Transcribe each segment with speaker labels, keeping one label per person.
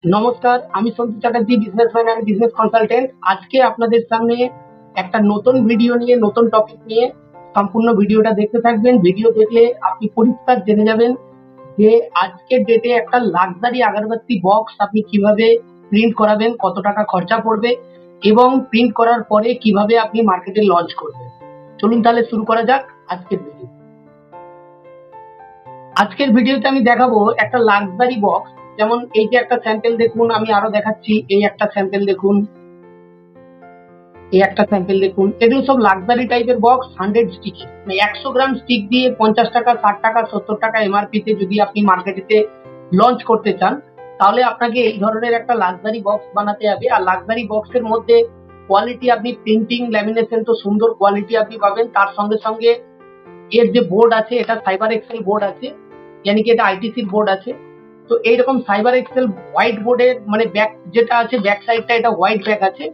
Speaker 1: নমস্কার, আমি Santu Chatterjee, businessman and business consultant. আজকে আপনাদের সামনে একটা নতুন ভিডিও নিয়ে, নতুন টপিক নিয়ে সম্পূর্ণ ভিডিওটা দেখতে থাকবেন। ভিডিও দেখলে আপনি পরিষ্কার জেনে যাবেন যে আজকের ডেটে একটা লাক্সারি আগরবাতি বক্স আপনি কিভাবে প্রিন্ট করাবেন, কত টাকা খরচা পড়বে এবং প্রিন্ট করার পরে কিভাবে আপনি মার্কেটে লঞ্চ করবেন। চলুন তাহলে শুরু করা যাক আজকের ভিডিও। আজকের ভিডিওতে আমি দেখাবো একটা লাক্সারি বক্স। যেমন এই যে একটা স্যাম্পেল দেখুন, আমি আরো দেখাচ্ছি। এই একটা স্যাম্পেল দেখুন, এই একটা স্যাম্পেল দেখুন। এগুলো সব লাক্সারি টাইপের বক্স, 100 স্টিক, মানে 100 গ্রাম স্টিক দিয়ে 50 টাকা, 60 টাকা, 70 টাকা এমআরপি তে যদি আপনি মার্কেটে লঞ্চ করতে চান, তাহলে আপনাকে এই ধরনের একটা লাক্সারি বক্স বানাতে হবে। আর লাক্সারি বক্সের মধ্যে কোয়ালিটি, আপনি প্রিন্টিং ল্যামিনেশন তো সুন্দর কোয়ালিটি আপনি পাবেন। তার সঙ্গে সঙ্গে এর যে বোর্ড আছে, এটা সাইবার এক্সেল বোর্ড আছে, यानी কি এটা আইটিসির বোর্ড আছে। তো এইরকম সাইবার এক্সেল হোয়াইট বোর্ডের মানে ব্যাক যেটা আছে, ব্যাক সাইডটা এটা হোয়াইট ব্যাক আছে।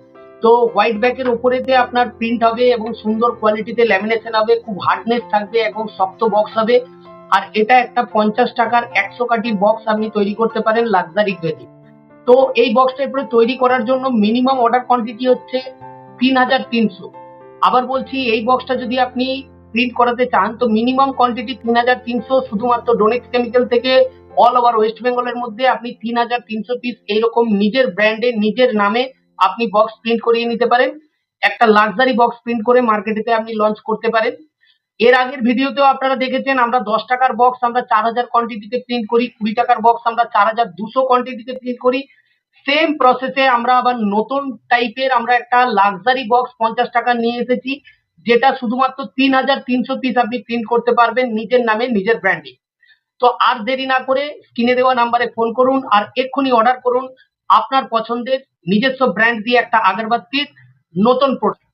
Speaker 1: তো হোয়াইট ব্যাকের উপরেতে আপনার প্রিন্ট হবে এবং সুন্দর কোয়ালিটিতে ল্যামিনেশন হবে, খুব হার্ডনেস থাকবে এবং শক্ত বক্স হবে। আর এটা একটা 50 টাকার 100 কাঠির বক্স আপনি তৈরি করতে পারেন লাক্সারি গ্রেডে। তো এই বক্সটা এরপরে তৈরি করার জন্য মিনিমাম অর্ডার কোয়ান্টিটি হচ্ছে 3300। আবার বলছি, এই বক্সটা যদি আপনি প্রিন্ট করাতে চান তো মিনিমাম কোয়ান্টিটি 3300। শুধুমাত্র ডোনেক্স কেমিক্যাল থেকে অল ওভার ওয়েস্ট বেঙ্গলের মধ্যে আপনি 3300 পিস এইরকম নিজের ব্র্যান্ডে, নিজের নামে আপনি বক্স প্রিন্ট করিয়ে নিতে পারেন। একটা লাক্সারি বক্স প্রিন্ট করে মার্কেটেতে আপনি লঞ্চ করতে পারেন। এর আগের ভিডিওতেও আপনারা দেখেছেন, আমরা 10 টাকার বক্স আমরা 4000 কোয়ান্টিটিতে প্রিন্ট করি, 20 টাকার বক্স আমরা 4200 কোয়ান্টিটিতে প্রিন্ট করি। সেম প্রসেসে আমরা আবার নতুন টাইপের আমরা একটা লাক্সারি বক্স 50 টাকা নিয়ে এসেছি, যেটা শুধুমাত্র 3300 পিস আপনি প্রিন্ট করতে পারবেন নিজের নামে, নিজের ব্র্যান্ডে। তো আর দেরি না করে স্ক্রিনে দেওয়া নাম্বারে ফোন করুন আর এক্ষুনি অর্ডার করুন আপনার পছন্দের নিজস্ব ব্র্যান্ড দিয়ে একটা আগরবাতির নতুন প্রোডাক্ট।